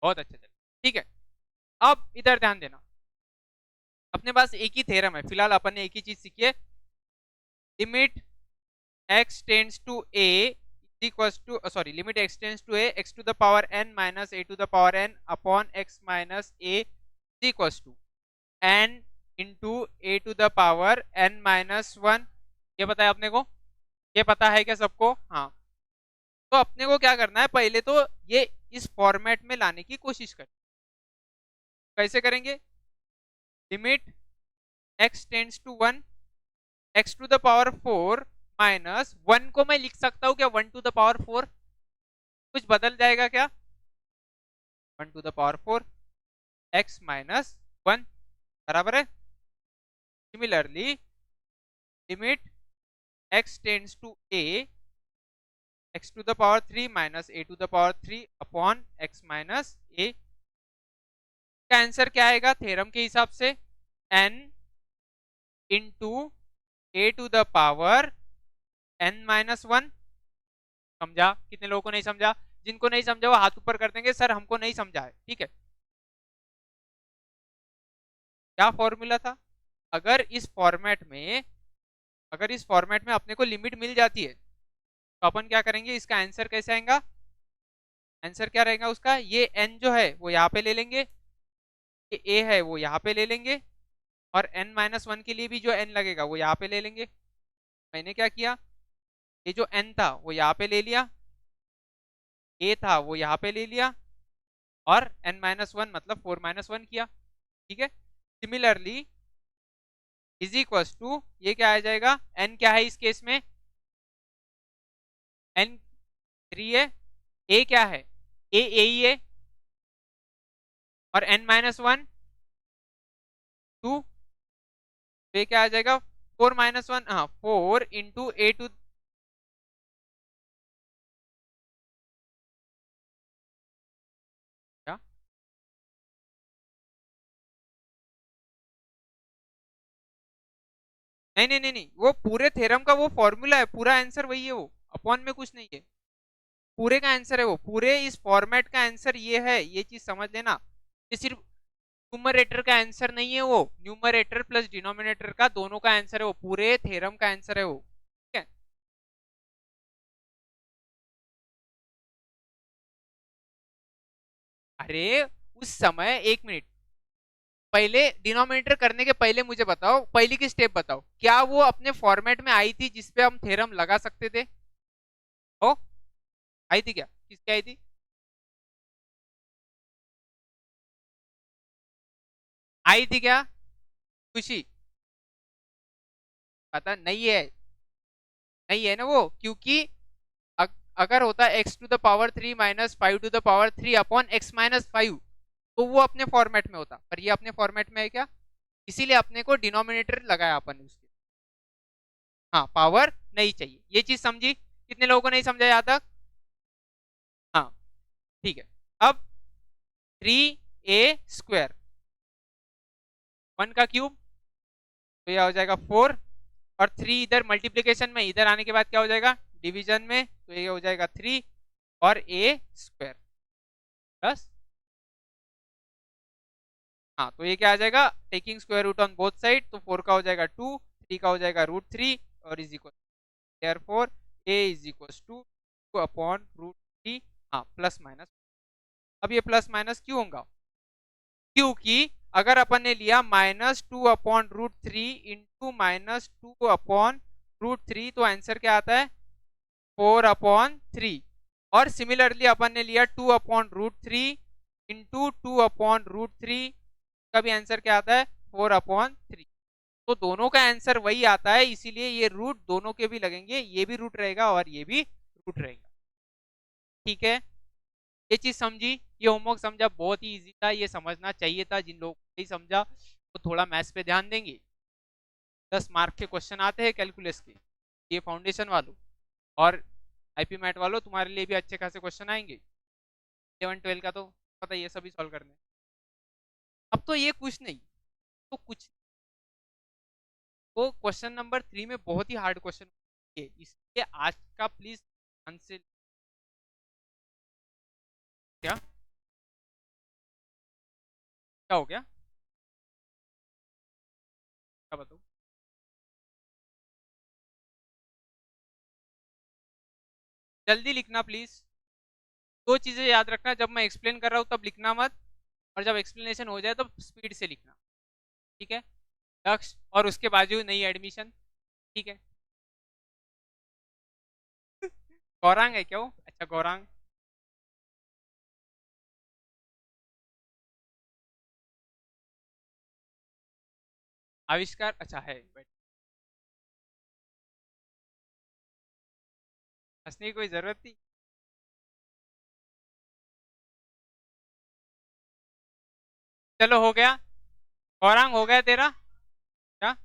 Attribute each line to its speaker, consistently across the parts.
Speaker 1: बहुत अच्छा चल, ठीक है। अब इधर ध्यान देना, अपने पास एक ही थ्योरम है फिलहाल, अपन ने एक ही चीज सीखी है। Limit x tends to a equals to, sorry, limit x tends to a x to the power n minus a to the power n upon x minus a equals to n into a to the power n minus 1। ये पता है अपने को? ये पता है क्या सबको? हाँ। तो अपने को क्या करना है, पहले तो ये इस फॉर्मेट में लाने की कोशिश करें। कैसे करेंगे? Limit x tends to 1 x to the power 4 minus 1 को मैं लिख सकता हूं क्या 1 टू द पावर 4? कुछ बदल जाएगा क्या? 1 to the power 4 x minus 1 बराबर है। Similarly limit x tends to a x to the power 3 minus a to the power 3 upon x minus a का आंसर क्या आएगा थ्योरम के हिसाब से? n into a to the power n minus 1। समझा? कितने लोगों को नहीं समझा? जिनको नहीं समझा वो हाथ ऊपर कर देंगे, सर हमको नहीं समझा है, ठीक है। क्या फॉर्मूला था? अगर इस फॉर्मेट में, अगर इस फॉर्मेट में अपने को लिमिट मिल जाती है तो अपन क्या करेंगे, इसका आंसर कैसे आएगा? आंसर क्या रहेगा उसका? ये n जो है वो यहाँ पे ले लेंगे, ये a है वो यहाँ पे ले लेंगे, और n माइनस 1 के लिए भी जो n लगेगा वो यहाँ पे ले लेंगे। मैंने क्या किया, ये जो n था वो यहाँ पे ले लिया, a था वो यहाँ पे ले लिया, और n माइनस 1 मतलब 4 माइनस 1 किया, ठीक है। सिमिलरली इज इक्वल्स टू, ये क्या आ जाएगा, n क्या है इस केस में? n 3 है, a क्या है? a ही है, और n माइनस 1 2, तो ये क्या आ जाएगा 4 माइनस 1, हाँ 4 इंटू ए टू, क्या? नहीं नहीं नहीं नहीं, वो पूरे थ्योरम का वो फॉर्मूला है, पूरा आंसर वही है, वो अपॉन में कुछ नहीं है, पूरे का आंसर है वो, पूरे इस फॉर्मेट का आंसर ये है, ये चीज समझ लेना। ये सिर्फ न्यूमरेटर का आंसर नहीं है, वो न्यूमरेटर प्लस डिनोमिनेटर का दोनों का आंसर है, वो पूरे थ्योरम का आंसर है वो, ठीक है। अरे उस समय, एक मिनट, पहले डिनोमिनेटर करने के पहले मुझे बताओ, पहली की स्टेप बताओ, क्या वो अपने फॉर्मेट में आई थी जिसपे हम थ्योरम लगा सकते थे? ओ, आई थी क्या? किसकी आई थी? आई थी क्या खुशी? पता नहीं है, नहीं है ना वो, क्योंकि अगर होता x to the power 3 minus 5 to the power 3 upon x minus 5, तो वो अपने फॉर्मेट में होता, पर ये अपने फॉर्मेट में है क्या, इसीलिए अपने को डिनोमिनेटर लगाया अपन ने उसके। हाँ, पावर नहीं चाहिए, ये चीज समझी? कितने लोगों को नहीं समझा यहाँ तक? हाँ, ठीक है। अब 3a² 1 का क्यूब, तो यह हो जाएगा 4, और 3 इधर मल्टीप्लीकेशन में, इधर आने के बाद क्या हो जाएगा डिवीजन में, तो ये हो जाएगा 3 और a² प्लस, हाँ तो ये क्या आ जाएगा, taking square root on both side, तो 4 का हो जाएगा 2, 3 का हो जाएगा √3, और is equal therefore a is equal to 2 upon √3, हाँ प्लस माइनस। अब ये प्लस माइनस क्यों होगा? क्योंकि अगर अपन ने लिया -2/√3 इंटू -2/√3, तो आंसर क्या आता है 4/3, और सिमिलरली अपन ने लिया 2/√3 इंटू 2/√3, का भी आंसर क्या आता है 4/3। तो दोनों का आंसर वही आता है, इसीलिए ये रूट दोनों के भी लगेंगे, ये भी रूट रहेगा और ये भी रूट रहेगा, ठीक है। ये चीज समझी? ये होमवर्क समझा, बहुत ही इजी था, ये समझना चाहिए था, जिन लोगों को नहीं समझा तो थोड़ा मैथ्स पे ध्यान देंगे। 10 मार्क के क्वेश्चन आते हैं कैलकुलस के, ये फाउंडेशन वालों, और आईपी मैट वालों तुम्हारे लिए भी अच्छे खासे क्वेश्चन आएंगे। 11 12 का तो पता ही है, सभी सॉल्व करने। अब तो ये कुछ नहीं, तो कुछ, तो क्वेश्चन नंबर 3 में बहुत ही हार्ड क्वेश्चन है, इसलिए आज का प्लीज आंसर क्या क्या हो गया, क्या बताऊँ? जल्दी लिखना प्लीज। दो चीजें याद रखना, जब मैं एक्सप्लेन कर रहा हूँ तब लिखना मत, और जब एक्सप्लेनेशन हो जाए तो स्पीड से लिखना। ठीक है, लक्ष्य और उसके बाजू नई एडमिशन। ठीक है। गौरांग है क्यों? अच्छा गौरांग। आविष्कार अच्छा है, बट हंसने की कोई जरूरत थी? चलो हो गया, गौरांग हो गया तेरा। क्या?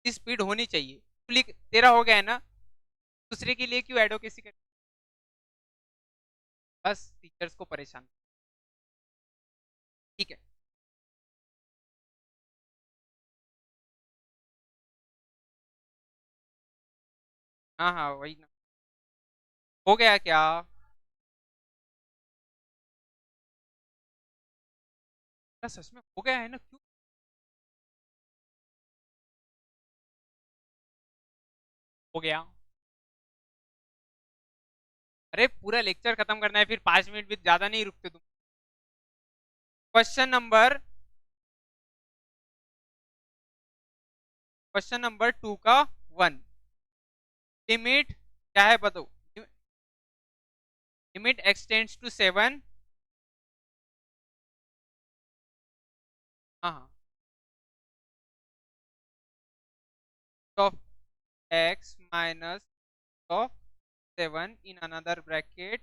Speaker 1: स्पीड होनी चाहिए, तू लिख, तेरा हो गया है ना? दूसरे के लिए क्यों एडवोकेसी कर? बस टीचर्स को परेशान। ठीक है। हाँ हाँ वही ना। हो गया क्या? क्या सच में हो गया है ना? क्यों? हो गया। अरे पूरा लेक्चर खत्म करना है, फिर 5 मिनट भी ज्यादा नहीं रुकते तुम। क्वेश्चन नंबर 2 का 1। लिमिट क्या है बताओ? Limit x tends to 7। हाँ हाँ। Of x minus of 7 in another bracket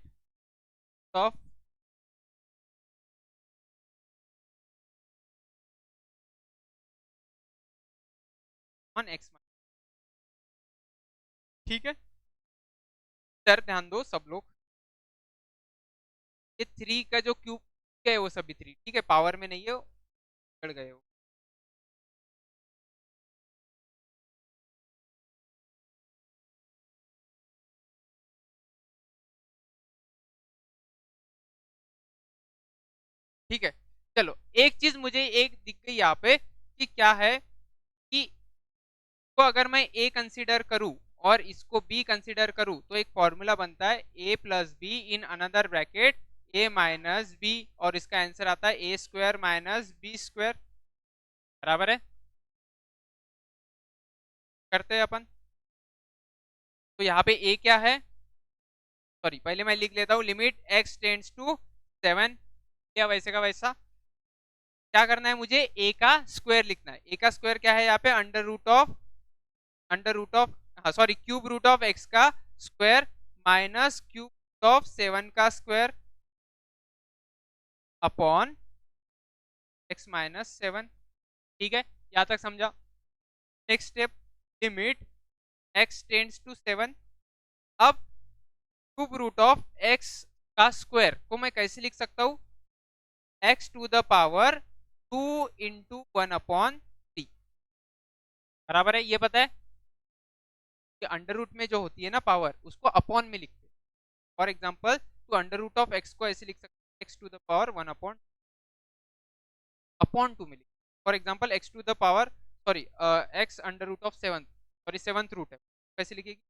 Speaker 1: of on x। ठीक है सर, ध्यान दो सब लोग। ये 3 का जो क्यूब है वो सभी 3 ठीक है, पावर में नहीं है, बढ़ गए हो। ठीक है। चलो एक चीज मुझे एक दिख गई यहाँ पे कि क्या है कि तो अगर मैं ए कंसीडर करूं और इसको बी कंसीडर करूं तो एक फॉर्मूला बनता है A plus B in another bracket A minus B, और इसका आंसर आता है A square minus B square. बराबर है? करते हैं अपन। तो यहाँ पे ए क्या है? सॉरी पहले मैं लिख लेता हूँ, लिमिट एक्स टेंड्स टू 7। क्या वैसे का वैसा, क्या करना है मुझे? ए का स्क्वायर लिखना है। ए का स्क्वायर क्या है यहाँ पे? अंडर रूट ऑफ हाँ sorry cube root of X का square minus cube root of 7 का स्क्वायर अपॉन x-7। ठीक है, यहाँ तक समझा? Next step, limit x tends to 7। अब क्यूब रूट ऑफ x का स्क्वायर को मैं कैसे लिख सकता हूँ? x to the power 2 into 1/3। बराबर है? ये पता है कि अंडर रूट में जो होती है ना पावर, उसको अपॉन में लिखते हैं। फॉर एग्जाम्पल तो अंडर रूट ऑफ एक्स को ऐसे लिख सकते हैं, एक्स टू द पावर 1/2 में लिख। For example x to the power sorry x under root of 7, sorry 7th root है, कैसे लिखेगी?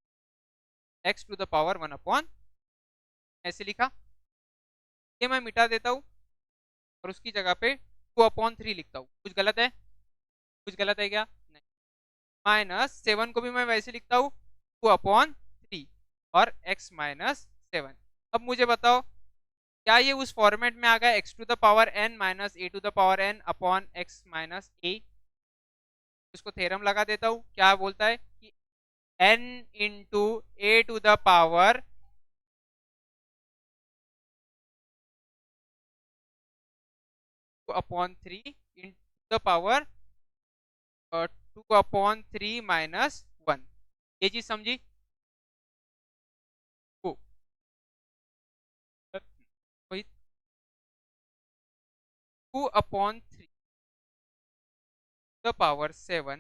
Speaker 1: एक्स टू द पावर 1/, ऐसे लिखा। ये मैं मिटा देता हूँ और उसकी जगह पे 2/3 लिखता हूँ। कुछ गलत है? कुछ गलत है क्या? नहीं। -7 को भी मैं वैसे लिखता हूँ 2/3 और x-7। अब मुझे बताओ क्या ये उस फॉर्मेट में आ गया x to the power n minus a to the power n upon x-a? इसको थ्योरम लगा देता हूँ, क्या बोलता है कि n into a to the power (2/3 into the power 2/3 - 1। ये चीज समझी? को वही 2/3 द पावर 7,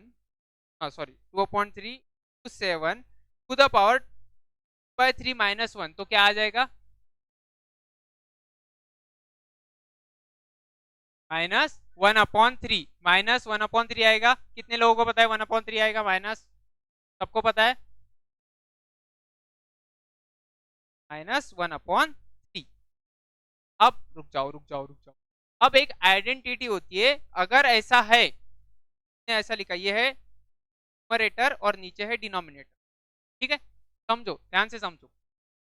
Speaker 1: हाँ sorry 2/3 to 7 to the power 2/3 - 1, तो क्या आ जाएगा? -1/3, -1/3 आएगा। कितने लोगों को पता है 1/3 आएगा माइनस? सबको पता है -1/3। अब रुक जाओ रुक जाओ रुक जाओ। अब एक आइडेंटिटी होती है, अगर ऐसा है, ऐसा लिखा, ये है न्यूमरेटर और नीचे है डिनोमिनेटर। ठीक है, समझो, ध्यान से समझो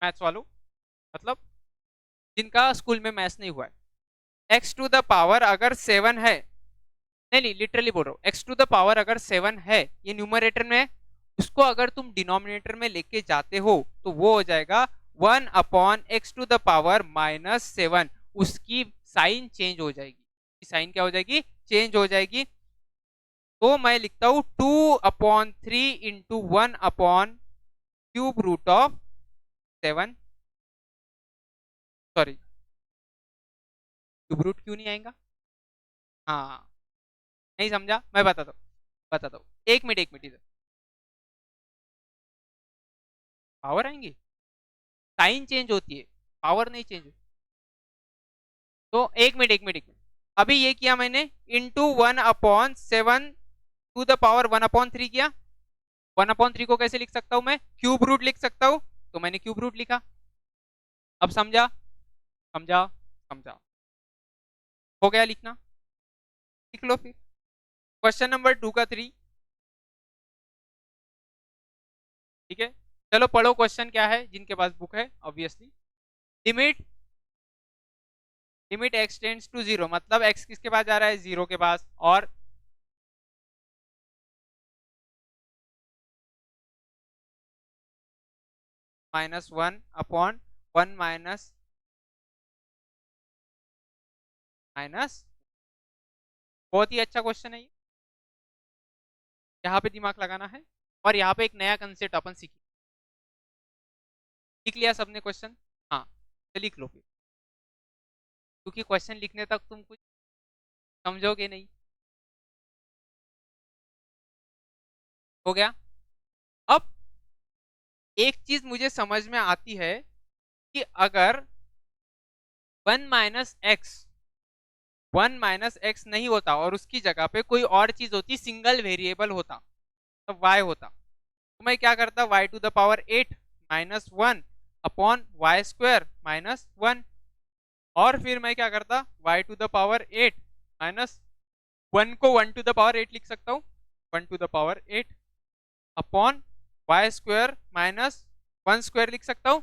Speaker 1: मैथ्स वालों, मतलब जिनका स्कूल में मैथ्स नहीं हुआ है। x टू द पावर अगर 7 है, नहीं नहीं लिटरली बोल रहा हूँ, x टू द पावर अगर 7 है, ये न्यूमरेटर में है, उसको अगर तुम डिनोमिनेटर में लेके जाते हो तो वो हो जाएगा 1/x टू द पावर -7। उसकी साइन चेंज हो जाएगी, साइन क्या हो जाएगी? चेंज हो जाएगी। तो मैं लिखता हूं 2/3 into 1/³ root of 7। Sorry, cube root क्यों नहीं आएगा? हाँ, नहीं समझा, मैं बताता हूँ। एक मिनट इधर। पावर आएंगी, साइन चेंज होती है, पावर नहीं चेंज होती। तो एक मिनट, अभी ये किया मैंने, इंटू 1/7 टू द पावर 1/3 किया। 1/3 को कैसे लिख सकता हूं मैं? क्यूब रूट लिख सकता हूं, तो मैंने क्यूब रूट लिखा। अब समझा? समझा? समझा? हो गया लिखना? लिख लो फिर। क्वेश्चन नंबर 2 का 3। ठीक है, चलो पढ़ो क्वेश्चन क्या है, जिनके पास बुक है obviously. Limit limit x tends to 0, मतलब x किसके पास जा रहा है? 0 के पास। और -1/1 माइनस। बहुत ही अच्छा क्वेश्चन है ये, यहाँ पे दिमाग लगाना है। और यहाँ पे एक नया कंसेप्ट अपन सीखें। लिख लिया सबने क्वेश्चन? हाँ, तो लिख लो फिर, क्योंकि क्वेश्चन लिखने तक तुम कुछ समझोगे नहीं। हो गया? अब एक चीज मुझे समझ में आती है कि अगर 1 - x नहीं होता और उसकी जगह पे कोई और चीज होती, सिंगल वेरिएबल होता, तो y होता, तो मैं क्या करता? y⁸ -1/y²-1। और फिर मैं क्या करता? y⁸ माइनस 1 को 1⁸ लिख सकता हूँ, 1⁸ अपॉन y² -1² लिख सकता हूँ।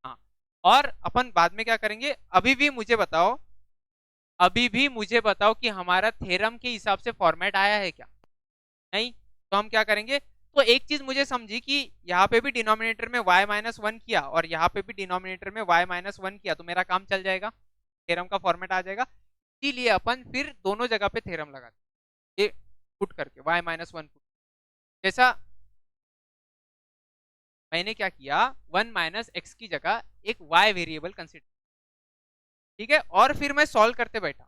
Speaker 1: हाँ, और अपन बाद में क्या करेंगे, अभी भी मुझे बताओ कि हमारा थ्योरम के हिसाब से फॉर्मेट आया है क्या? नहीं, तो हम क्या करेंगे? तो एक चीज मुझे समझी कि यहाँ पे भी डिनोमिनेटर में y-1 किया और यहाँ पे भी डिनोमिनेटर में y-1 किया, तो मेरा काम चल जाएगा, थ्योरम का फॉर्मेट आ जाएगा। इसीलिए अपन फिर दोनों जगह पे थ्योरम लगाते, ये पुट करके y-1 पुट। जैसा मैंने क्या किया, 1 - x की जगह एक y वेरिएबल कंसिडर, ठीक है, और फिर मैं सॉल्व करते बैठा,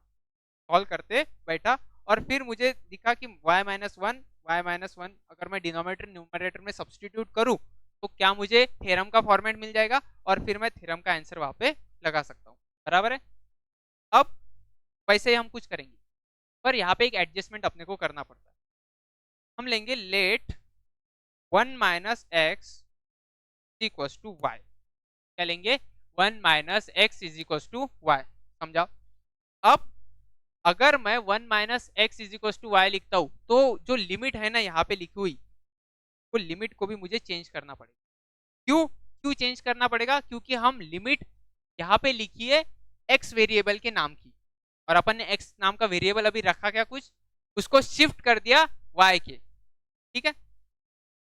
Speaker 1: और फिर मुझे दिखा कि y-1 अगर मैं डिनोमिनेटर न्यूमरेटर में सब्सटीट्यूट करूं तो क्या मुझे थ्योरम का फॉर्मेट मिल जाएगा, और फिर मैं थ्योरम का आंसर वहां पे लगा सकता हूं। बराबर है? अब वैसे ही हम कुछ करेंगे, पर यहाँ पे एक एडजस्टमेंट अपने को करना पड़ता है। हम लेंगे लेट 1 - x = y। क्या लेंगे? 1 - x = y। समझाओ? अब अगर मैं 1 - x = y लिखता हूं, तो जो लिमिट है ना यहाँ पे लिखी हुई, वो लिमिट को भी मुझे चेंज करना पड़ेगा। क्यों क्यों चेंज करना पड़ेगा? क्योंकि हम लिमिट यहाँ पे लिखी है x वेरिएबल के नाम की, और अपन ने x नाम का वेरिएबल अभी रखा क्या कुछ, उसको शिफ्ट कर दिया y के। ठीक है,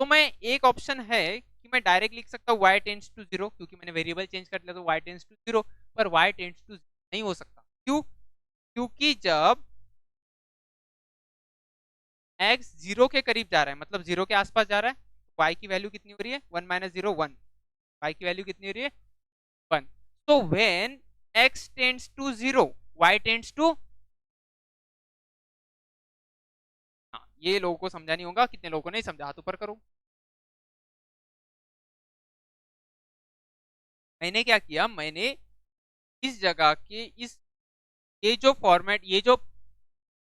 Speaker 1: तो मैं एक ऑप्शन है कि मैं डायरेक्ट लिख सकता हूँ y → 0, क्योंकि मैंने वेरिएबल चेंज कर दिया, तो y → 0। पर y → 0 नहीं हो सकता। क्यों? क्योंकि जब x 0 के करीब जा रहा है, मतलब 0 के आसपास जा रहा है, तो y की वैल्यू कितनी हो रही है? 1 - 0 1। y की वैल्यू कितनी हो रही है? 1। तो व्हेन x → 0 y → हाँ, ये लोगों को समझा नहीं होगा, कितने लोगों को नहीं समझा, हाथ ऊपर करो। मैंने क्या किया, मैंने इस जगह के इस ये जो फॉर्मेट, ये जो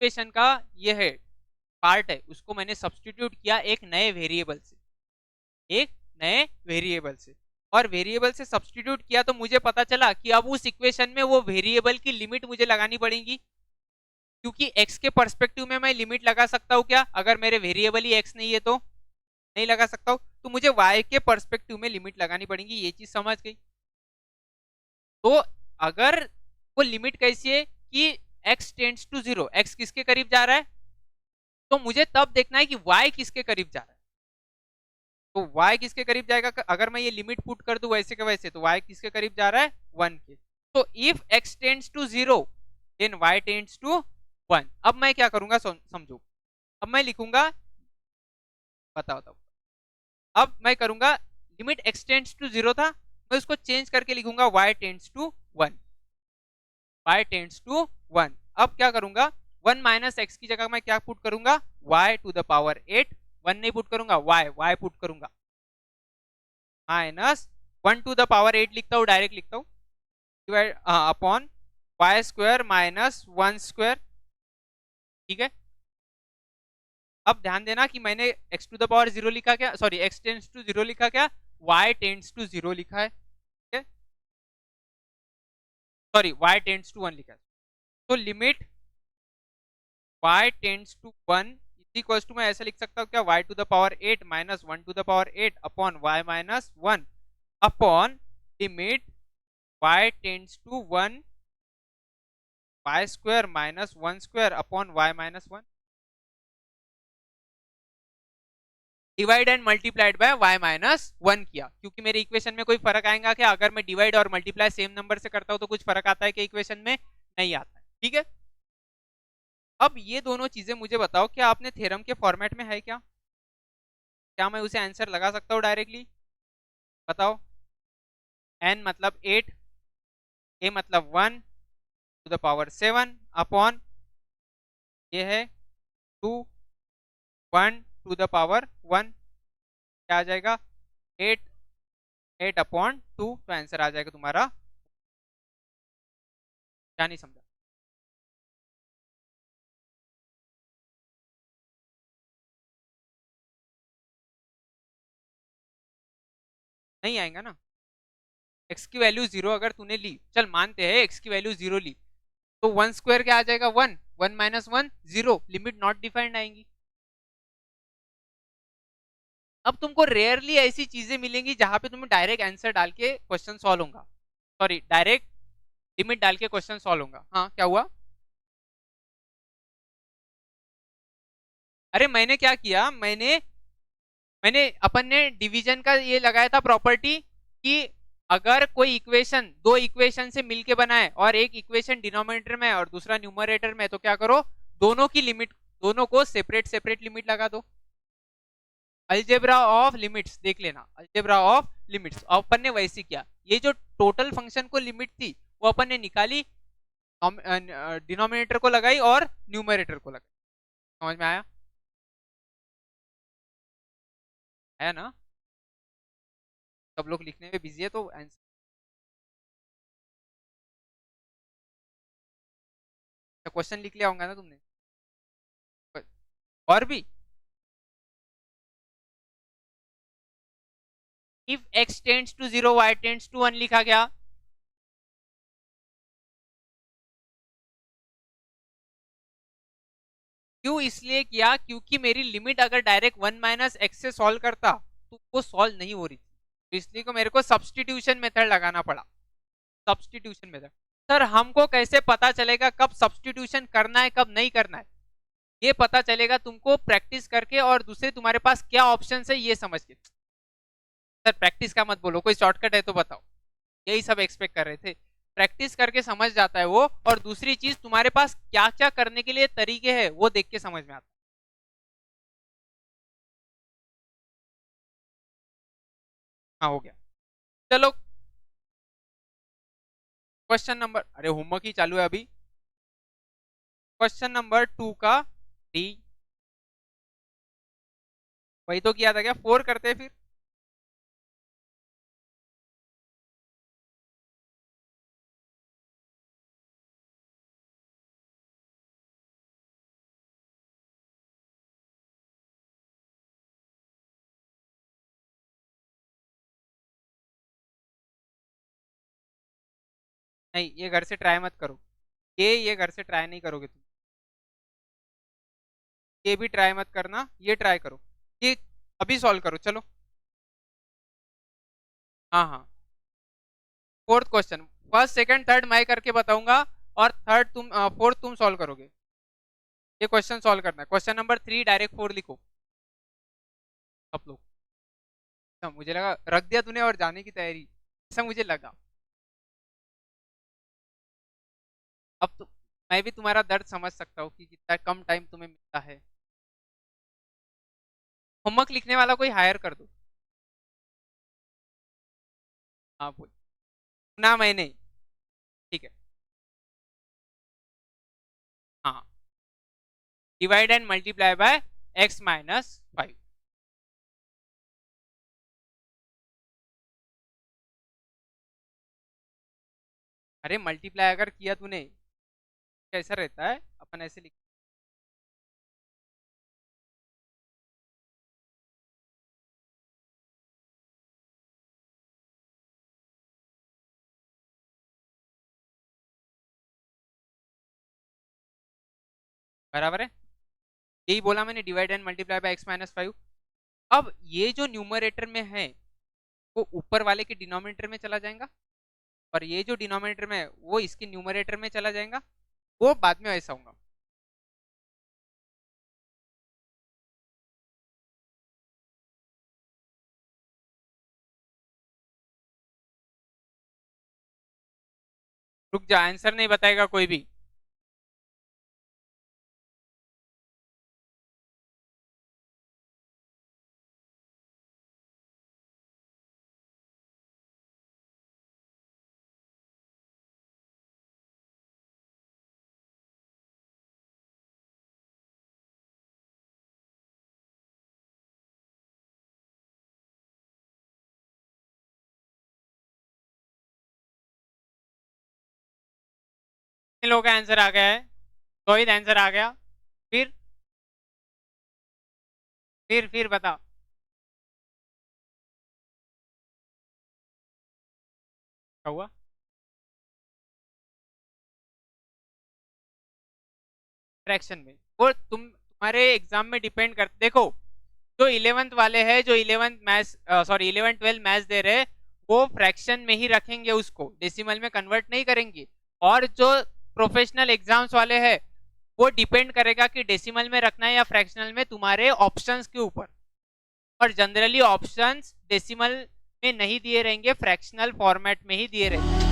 Speaker 1: इक्वेशन का ये है पार्ट है, उसको मैंने सब्स्टिट्यूट किया एक नए वेरिएबल से, एक नए वेरिएबल से, और वेरिएबल से सब्स्टिट्यूट किया तो मुझे पता चला कि अब उस इक्वेशन में वो वेरिएबल की लिमिट मुझे लगानी पड़ेगी, क्योंकि x के पर्सपेक्टिव में मैं लिमिट लगा सकता हूँ क्या, अगर मेरे वेरिएबल ही x नहीं है तो नहीं लगा सकता हूँ, तो मुझे y के पर्सपेक्टिव में लिमिट लगानी पड़ेगी। ये चीज समझ गई। तो अगर वो लिमिट कैसी है कि x टेंड्स टू 0, x किसके करीब जा रहा है, तो मुझे तब देखना है कि y किसके करीब जा रहा है। तो y किसके करीब जाएगा, अगर मैं ये लिमिट पुट कर दूं वैसे के वैसे, तो y किसके करीब जा रहा है, 1 के। तो if x tends to 0 then y tends to 1। अब मैं क्या करूंगा समझो, अब मैं लिखूंगा, बताओ बताओ, अब मैं करूंगा लिमिट x टेंड्स टू 0 था, मैं उसको चेंज करके लिखूंगा y tends to 1, y tends to 1। अब क्या करूंगा, 1 माइनस एक्स की जगह मैं क्या पुट करूंगा, y टू द पावर 8, 1 नहीं पुट करूंगा, y पुट करूंगा, माइनस 1 टू द पावर 8 लिखता हूँ, डायरेक्ट लिखता हूँ, divide upon y square minus 1 square. ठीक है, अब ध्यान देना कि मैंने x टू द पावर 0 लिखा क्या, सॉरी x टेंड्स टू 0 लिखा क्या, y टेंड्स टू 0 लिखा है, ठीक है, सॉरी y टेंड्स टू 1 लिखा है। तो limit y tends to 1 equal to, मैं ऐसा लिख सकता हूँ क्या, y to the power 8 minus 1 to the power 8 upon y minus 1 upon limit y tends to 1 y square minus 1 square upon y minus 1 divide and multiplied by y minus 1 किया, क्योंकि मेरे equation में कोई फर्क आएगा क्या, अगर मैं डिवाइड और मल्टीप्लाई सेम नंबर से करता हूं तो कुछ फर्क आता है कि इक्वेशन में नहीं आता है। ठीक है, अब ये दोनों चीजें मुझे बताओ, क्या आपने थ्योरम के फॉर्मेट में है क्या, क्या मैं उसे आंसर लगा सकता हूँ डायरेक्टली, बताओ। n मतलब 8, a मतलब 1 टू द पावर 7 अपॉन ये है 2 1 टू द पावर 1, क्या आ जाएगा 8, 8 अपॉन 2, तो आंसर आ जाएगा तुम्हारा, क्या नहीं समझा, नहीं आएगा ना। x की वैल्यू 0 अगर तूने ली, चल मानते हैं x की वैल्यू 0 ली, तो 1 स्क्वायर क्या आ जाएगा, 1, 1 माइनस 1 0, लिमिट नॉट डिफाइंड आएंगी। अब तुमको रेयरली ऐसी चीजें मिलेंगी जहां पे तुम्हें डायरेक्ट आंसर डाल के क्वेश्चन सॉल्व होगा, सॉरी डायरेक्ट लिमिट डाल के क्वेश्चन सॉल्व होगा। हाँ क्या हुआ, अरे मैंने क्या किया, मैंने मैंने अपन ने डिवीजन का ये लगाया था प्रॉपर्टी कि अगर कोई इक्वेशन दो इक्वेशन से मिलके बना है और एक इक्वेशन डिनोमिनेटर में और दूसरा न्यूमरेटर में, तो क्या करो, दोनों की लिमिट, दोनों को सेपरेट सेपरेट लिमिट लगा दो। अलजेब्रा ऑफ लिमिट्स देख लेना, अलजेब्रा ऑफ लिमिट्स अपन ने वैसे किया, ये जो टोटल फंक्शन को लिमिट थी वो अपन ने निकाली, डिनोमिनेटर को लगाई और न्यूमरेटर को लगाई। समझ में आया, है ना, सब लोग लिखने में बिजी है तो आंसर, क्वेश्चन लिख लिया होगा ना तुमने, और भी, if x tends to 0 y tends to 1 लिखा गया, क्यों इसलिए किया, क्योंकि मेरी लिमिट अगर डायरेक्ट 1 माइनस एक्स से सॉल्व करता तो वो सॉल्व नहीं हो रही थी, तो इसलिए को मेरे को सब्सटीट्यूशन मेथड लगाना पड़ा, सब्सटीट्यूशन मेथड। सर हमको कैसे पता चलेगा कब सब्सटीट्यूशन करना है कब नहीं करना है, ये पता चलेगा तुमको प्रैक्टिस करके और दूसरे तुम्हारे पास क्या ऑप्शन है ये समझ के। सर प्रैक्टिस का मत बोलो, कोई शॉर्टकट है तो बताओ, यही सब एक्सपेक्ट कर रहे थे, प्रैक्टिस करके समझ जाता है वो, और दूसरी चीज तुम्हारे पास क्या क्या करने के लिए तरीके हैं वो देख के समझ में आता है। हाँ हो गया, चलो क्वेश्चन नंबर, अरे होमवर्क ही चालू है अभी, क्वेश्चन नंबर 2 का डी, वही तो किया था क्या, 4 करते हैं फिर। नहीं, ये घर से ट्राई मत करो, ये घर से ट्राई नहीं करोगे तुम, ये भी ट्राई मत करना, ये ट्राई करो, ये अभी सॉल्व करो चलो। हाँ हाँ, fourth question, first second third मैं करके बताऊंगा, और थर्ड तुम फोर्थ तुम सॉल्व करोगे। ये क्वेश्चन सॉल्व करना है, क्वेश्चन नंबर 3 डायरेक्ट 4 लिखो आप लोग। अच्छा, मुझे लगा रख दिया तूने और जाने की तैयारी, ऐसा मुझे लगा। अब तो मैं भी तुम्हारा दर्द समझ सकता हूँ कि कितना कम टाइम तुम्हें मिलता है। होमवर्क लिखने वाला कोई हायर कर दो। हाँ बोल, ना मैं नहीं, ठीक है। हाँ, divide and multiply by x-5। अरे मल्टीप्लाई अगर किया तूने, कैसा रहता है, अपन ऐसे लिख, बराबर है, यही बोला मैंने, divide and multiply by x-5। अब ये जो न्यूमरेटर में है वो ऊपर वाले के डिनोमिनेटर में चला जाएगा, और ये जो डिनोमिनेटर में है वो इसके न्यूमरेटर में चला जाएगा, वो बाद में ऐसा होगा। रुक जा, आंसर नहीं बताएगा कोई भी। इन लोगों का आंसर आ गया है, रोहित आंसर आ गया। फिर फिर बता। क्या हुआ? फ्रैक्शन में वो तुम्हारे एग्जाम में डिपेंड कर, देखो जो 11th वाले हैं, जो 11th मैथ्स, सॉरी 11 12 मैथ्स दे रहे हैं, वो फ्रैक्शन में ही रखेंगे, उसको डेसिमल में कन्वर्ट नहीं करेंगे। और जो प्रोफेशनल एग्जाम्स वाले हैं, वो डिपेंड करेगा कि डेसिमल में रखना है या फ्रैक्शनल में, तुम्हारे ऑप्शंस के ऊपर। और जनरली ऑप्शंस डेसिमल में नहीं दिए रहेंगे, फ्रैक्शनल फॉर्मेट में ही दिए रहेंगे।